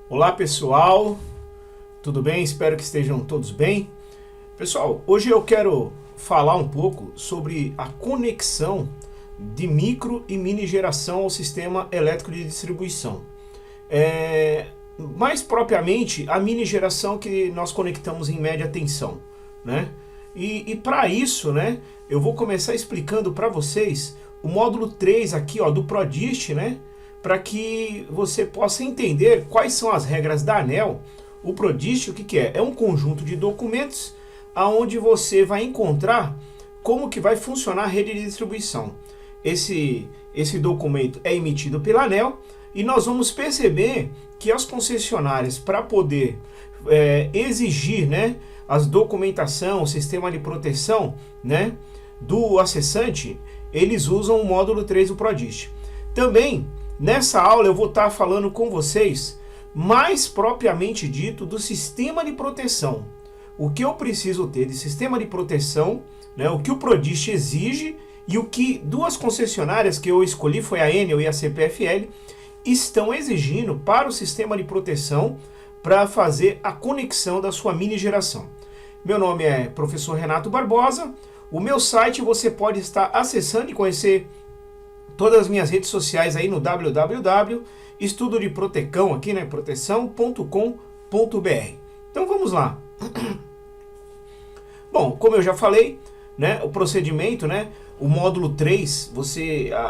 Olá pessoal, tudo bem? Espero que estejam todos bem. Pessoal, hoje eu quero falar um pouco sobre a conexão de micro e mini geração ao sistema elétrico de distribuição. Mais propriamente a mini geração que nós conectamos em média tensão, né? E para isso, né, eu vou começar explicando para vocês o módulo 3 aqui, ó, do ProDist, né? Para que você possa entender quais são as regras da ANEEL. O ProDist, o que é? É um conjunto de documentos aonde você vai encontrar como que vai funcionar a rede de distribuição. Esse documento é emitido pela ANEEL e nós vamos perceber que as concessionárias, para poder exigir, né, as documentação, o sistema de proteção, né, do acessante, eles usam o módulo 3 do ProDist. Também, nessa aula eu vou estar falando com vocês, mais propriamente dito, do sistema de proteção. O que eu preciso ter de sistema de proteção, né, o que o ProDist exige e o que duas concessionárias que eu escolhi, foi a Enel e a CPFL, estão exigindo para o sistema de proteção para fazer a conexão da sua mini geração. Meu nome é professor Renato Barbosa. O meu site você pode estar acessando e conhecer todas as minhas redes sociais aí no www.estudo de protecão aqui, né, proteção.com.br. Então vamos lá. Bom, como eu já falei, né, o procedimento, né, o módulo 3,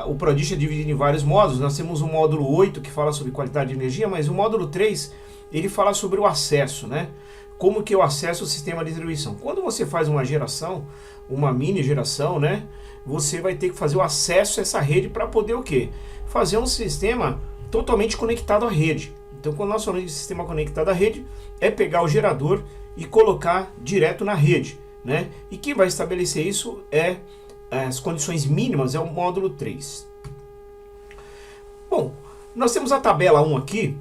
o ProDist é dividido em vários módulos. Nós temos o módulo 8 que fala sobre qualidade de energia, mas o módulo 3 ele fala sobre o acesso, né? Como que eu acesso o sistema de distribuição. Quando você faz uma geração, uma mini geração, né, você vai ter que fazer o acesso a essa rede para poder o quê? Fazer um sistema totalmente conectado à rede. Então, quando nós falamos de sistema conectado à rede, é pegar o gerador e colocar direto na rede, né? E quem vai estabelecer isso é as condições mínimas, é o módulo 3. Bom, nós temos a tabela 1 aqui,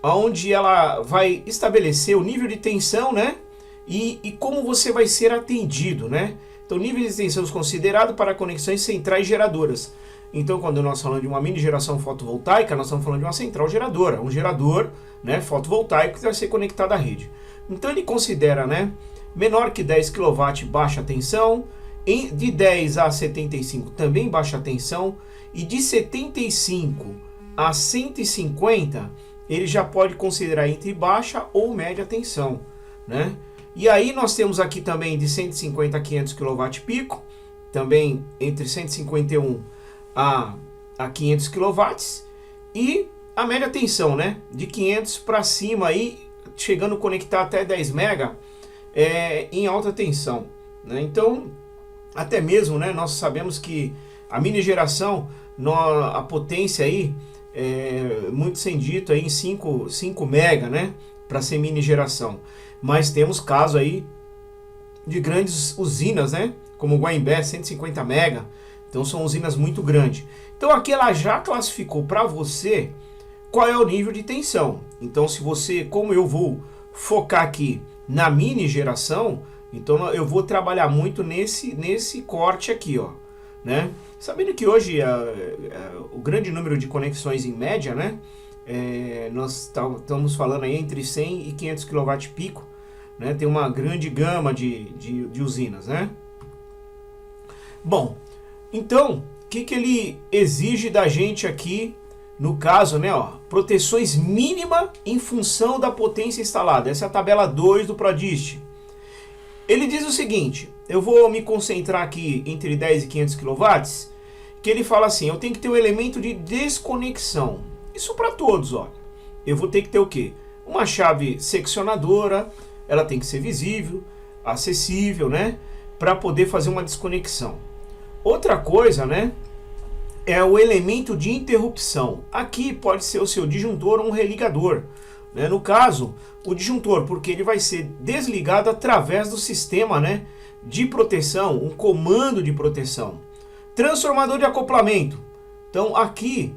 onde ela vai estabelecer o nível de tensão, né? E como você vai ser atendido, né? Então, níveis de tensão considerados para conexões centrais geradoras. Então, quando nós falamos de uma mini geração fotovoltaica, nós estamos falando de uma central geradora, um gerador, né, fotovoltaico que vai ser conectado à rede. Então, ele considera, né, menor que 10 kW baixa tensão, de 10 a 75 também baixa tensão, e de 75 a 150 ele já pode considerar entre baixa ou média tensão, né? E aí nós temos aqui também de 150 a 500 kW pico, também entre 151 a 500 kW, e a média tensão, né, de 500 para cima, aí, chegando a conectar até 10 MB em alta tensão, né? Então, até mesmo, né, nós sabemos que a mini geração, a potência aí, muito sem dito aí em 5 MB, né, para ser mini geração. Mas temos caso aí de grandes usinas, né, como o Guaimbé, 150 MB. Então são usinas muito grandes. Então aqui ela já classificou para você qual é o nível de tensão. Então, se você, como eu vou focar aqui na mini geração, então eu vou trabalhar muito nesse corte aqui, ó, né? Sabendo que hoje o grande número de conexões em média, né, nós estamos falando aí entre 100 e 500 kW pico, né? Tem uma grande gama de usinas, né? Bom, então, o que ele exige da gente aqui, no caso, né, ó, proteções mínimas em função da potência instalada. Essa é a tabela 2 do ProDist. Ele diz o seguinte, eu vou me concentrar aqui entre 10 e 500 kW, que ele fala assim, eu tenho que ter um elemento de desconexão. Isso para todos, ó. Eu vou ter que ter o quê? Uma chave seccionadora, ela tem que ser visível, acessível, né, para poder fazer uma desconexão. Outra coisa, né, é o elemento de interrupção. Aqui pode ser o seu disjuntor ou um religador, né? No caso, o disjuntor, porque ele vai ser desligado através do sistema, né, de proteção, um comando de proteção. Transformador de acoplamento. Então aqui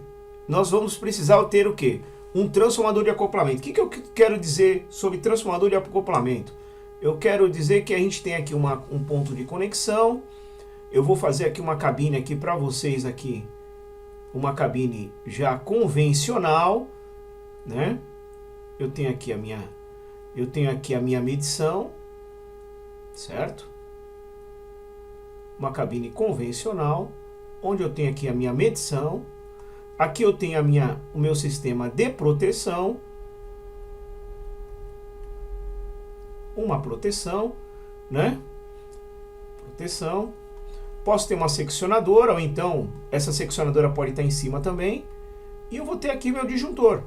nós vamos precisar ter o quê? Um transformador de acoplamento. O que eu quero dizer sobre transformador de acoplamento? Eu quero dizer que a gente tem aqui um ponto de conexão. Eu vou fazer aqui uma cabine aqui para vocês aqui, uma cabine já convencional, né? eu tenho aqui a minha medição, certo? Uma cabine convencional, onde eu tenho aqui a minha medição. Aqui eu tenho o meu sistema de proteção, uma proteção, né? Proteção. Posso ter uma seccionadora, ou então essa seccionadora pode estar em cima também. E eu vou ter aqui meu disjuntor.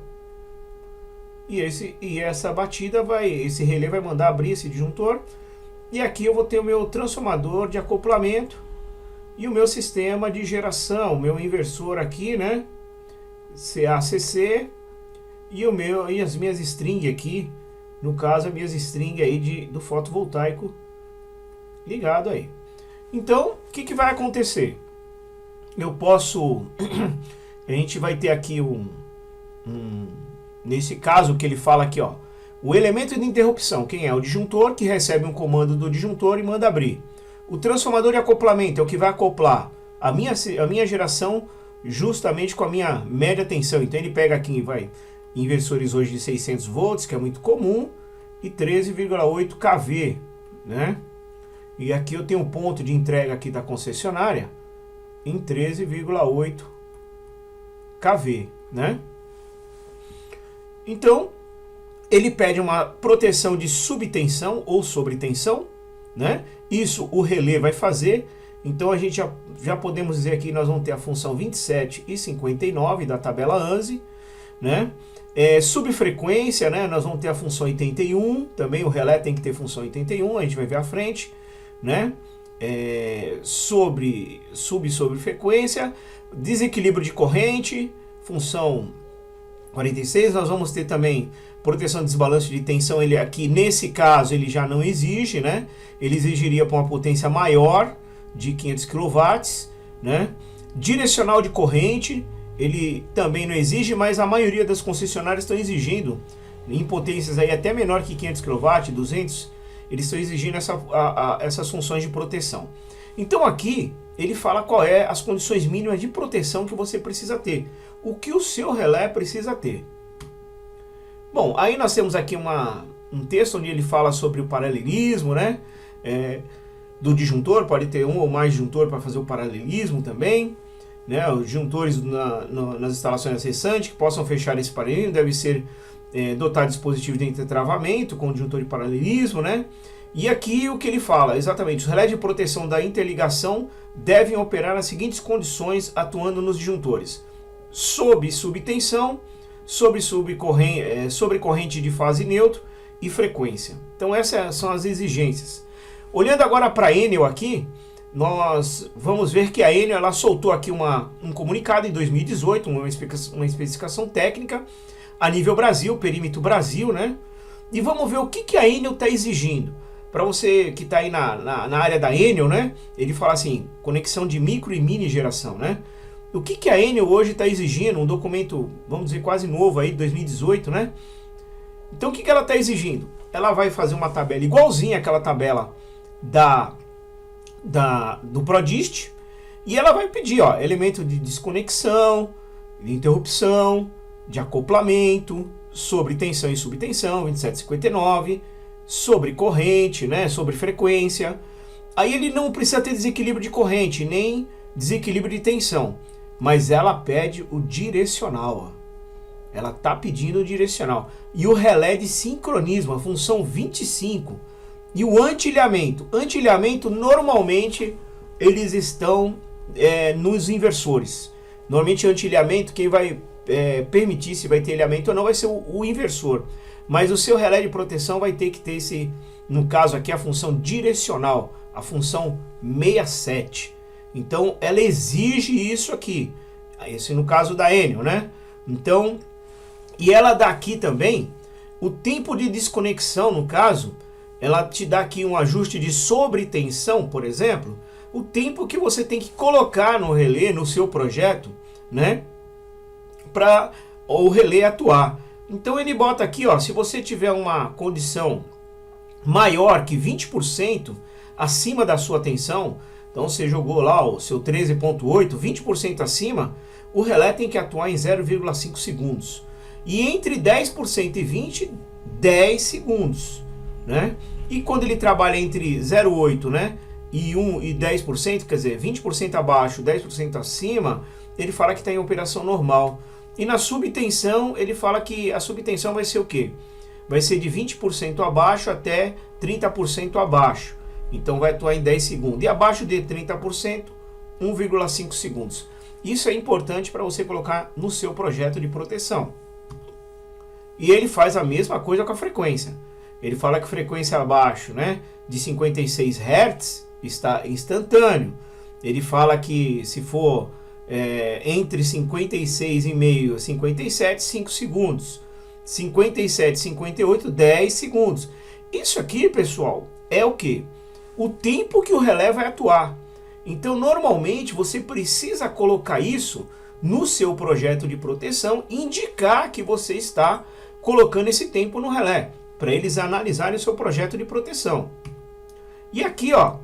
E essa batida esse relé vai mandar abrir esse disjuntor. E aqui eu vou ter o meu transformador de acoplamento e o meu sistema de geração, o meu inversor aqui, né? CACC e as minhas string aqui, no caso as minhas string aí do fotovoltaico ligado aí. Então, o que vai acontecer? Eu posso a gente vai ter aqui nesse caso que ele fala aqui, ó, o elemento de interrupção, quem é? O disjuntor, que recebe um comando do disjuntor e manda abrir. O transformador de acoplamento é o que vai acoplar a minha geração justamente com a minha média tensão. Então ele pega aqui, inversores hoje de 600 volts, que é muito comum, e 13,8 kV, né? E aqui eu tenho um ponto de entrega aqui da concessionária em 13,8 kV, né? Então, ele pede uma proteção de subtensão ou sobretensão, né? Isso o relé vai fazer. Então a gente já podemos dizer aqui que nós vamos ter a função 27 e 59 da tabela ANSI, né? Subfrequência, né? Nós vamos ter a função 81, também o relé tem que ter função 81, a gente vai ver à frente, né? Subfrequência, desequilíbrio de corrente, função 46, nós vamos ter também proteção de desbalanço de tensão. Ele aqui, nesse caso, ele já não exige, né? Ele exigiria para uma potência maior de 500 kW, né? Direcional de corrente, ele também não exige, mas a maioria das concessionárias estão exigindo, em potências aí até menor que 500 kW, 200, eles estão exigindo essas funções de proteção. Então aqui, ele fala qual é as condições mínimas de proteção que você precisa ter. O que o seu relé precisa ter. Bom, aí nós temos aqui um texto onde ele fala sobre o paralelismo, né? Do disjuntor, pode ter um ou mais disjuntor para fazer o paralelismo também, né? Os disjuntores nas instalações acessantes que possam fechar esse paralelismo devem ser dotados de dispositivos de intertravamento com disjuntor de paralelismo, né? E aqui o que ele fala, exatamente, os relés de proteção da interligação devem operar nas seguintes condições atuando nos disjuntores: sob subtensão, sobre corrente de fase neutro e frequência. Então essas são as exigências. Olhando agora para a Enel aqui, nós vamos ver que a Enel ela soltou aqui um comunicado em 2018, uma especificação técnica a nível Brasil, perímetro Brasil, né? E vamos ver o que a Enel está exigindo. Para você que está aí na área da Enel, né? Ele fala assim, conexão de micro e mini geração, né? O que a Enel hoje está exigindo? Um documento, vamos dizer, quase novo aí, de 2018, né? Então o que ela está exigindo? Ela vai fazer uma tabela igualzinha àquela tabela do ProDist, e ela vai pedir, ó, elemento de desconexão, de interrupção, de acoplamento, sobre tensão e subtensão, 2759, sobre corrente, né, sobre frequência. Aí ele não precisa ter desequilíbrio de corrente, nem desequilíbrio de tensão, mas ela pede o direcional, ó. Ela está pedindo o direcional. E o relé de sincronismo, a função 25. E o anti-ilhamento. Anti-ilhamento, normalmente, eles estão nos inversores. Normalmente, anti-ilhamento, quem vai permitir se vai ter ilhamento ou não vai ser o inversor. Mas o seu relé de proteção vai ter que ter esse, no caso aqui, a função direcional, a função 67. Então, ela exige isso aqui. Esse no caso da Enel, né? Então, e ela dá aqui também o tempo de desconexão, no caso, ela te dá aqui um ajuste de sobretensão, por exemplo, o tempo que você tem que colocar no relé, no seu projeto, né? Para o relé atuar. Então ele bota aqui, ó, se você tiver uma condição maior que 20% acima da sua tensão, então você jogou lá o seu 13.8, 20% acima, o relé tem que atuar em 0,5 segundos. E entre 10% e 20%, 10 segundos, né? E quando ele trabalha entre 0,8, né, e 1 e 10%, quer dizer, 20% abaixo, 10% acima, ele fala que está em operação normal. E na subtensão, ele fala que a subtensão vai ser o quê? Vai ser de 20% abaixo até 30% abaixo. Então vai atuar em 10 segundos. E abaixo de 30%, 1,5 segundos. Isso é importante para você colocar no seu projeto de proteção. E ele faz a mesma coisa com a frequência. Ele fala que frequência abaixo, né, de 56 Hz está instantâneo. Ele fala que se for entre 56,5 e 57, 5 segundos. 57, 58, 10 segundos. Isso aqui, pessoal, é o quê? O tempo que o relé vai atuar. Então, normalmente, você precisa colocar isso no seu projeto de proteção e indicar que você está colocando esse tempo no relé, para eles analisarem o seu projeto de proteção. E aqui, ó,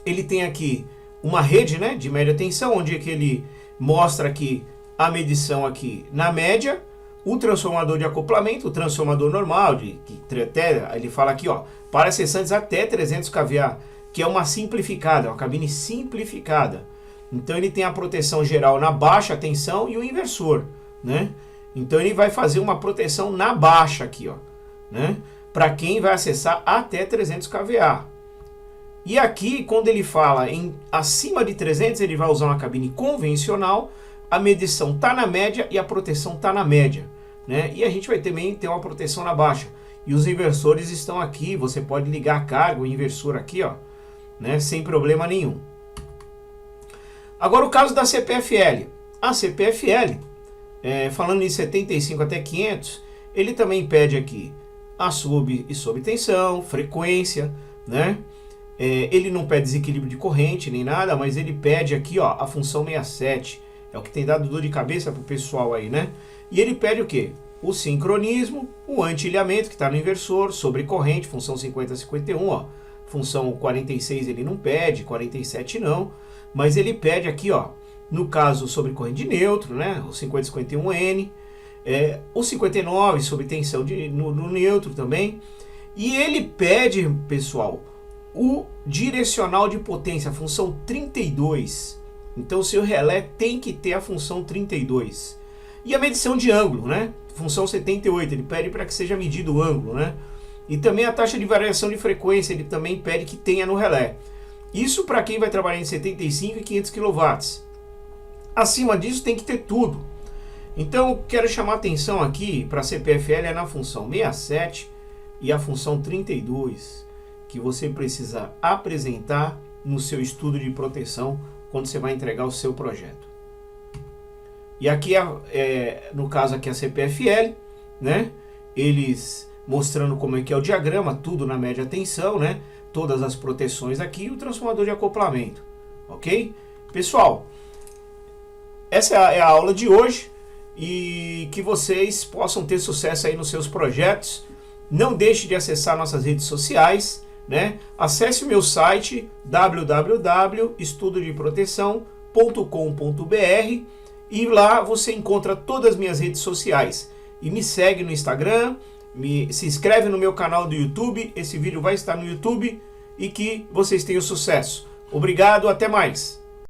ele tem aqui uma rede, né, de média tensão, onde é que ele mostra aqui a medição aqui na média, o transformador de acoplamento, o transformador normal, ele fala aqui, ó, para acessantes até 300 kVA, que é uma simplificada, uma cabine simplificada. Então ele tem a proteção geral na baixa tensão e o inversor, né? Então ele vai fazer uma proteção na baixa aqui, ó, né? Para quem vai acessar até 300 kVA. E aqui, quando ele fala em acima de 300, ele vai usar uma cabine convencional, a medição está na média e a proteção está na média, né? E a gente vai também ter uma proteção na baixa. E os inversores estão aqui, você pode ligar a carga, o inversor aqui, ó, né? Sem problema nenhum. Agora o caso da CPFL. A CPFL, falando em 75 até 500, ele também pede aqui a sub e subtensão, frequência, né? Ele não pede desequilíbrio de corrente nem nada, mas ele pede aqui, ó, a função 67. É o que tem dado dor de cabeça pro pessoal aí, né? E ele pede o quê? O sincronismo, o anti-ilhamento, que está no inversor, sobre corrente, função 50-51, ó. Função 46 ele não pede, 47 não. Mas ele pede aqui, ó, no caso sobre corrente de neutro, né? O 50-51N. O 59 sobre tensão no neutro também. E ele pede, pessoal, o direcional de potência, a função 32. Então o seu relé tem que ter a função 32. E a medição de ângulo, né? Função 78, ele pede para que seja medido o ângulo, né? E também a taxa de variação de frequência, ele também pede que tenha no relé. Isso para quem vai trabalhar em 75 e 500 kW. Acima disso tem que ter tudo. Então quero chamar atenção aqui para a CPFL na função 67 e a função 32, que você precisa apresentar no seu estudo de proteção quando você vai entregar o seu projeto. E aqui, no caso aqui a CPFL, né? Eles mostrando como é que é o diagrama, tudo na média tensão, né? Todas as proteções aqui e o transformador de acoplamento, ok? Pessoal, essa é a aula de hoje e que vocês possam ter sucesso aí nos seus projetos. Não deixe de acessar nossas redes sociais, né? Acesse o meu site www.estudodeproteção.com.br e lá você encontra todas as minhas redes sociais. E me segue no Instagram, se inscreve no meu canal do YouTube, esse vídeo vai estar no YouTube e que vocês tenham sucesso. Obrigado, até mais!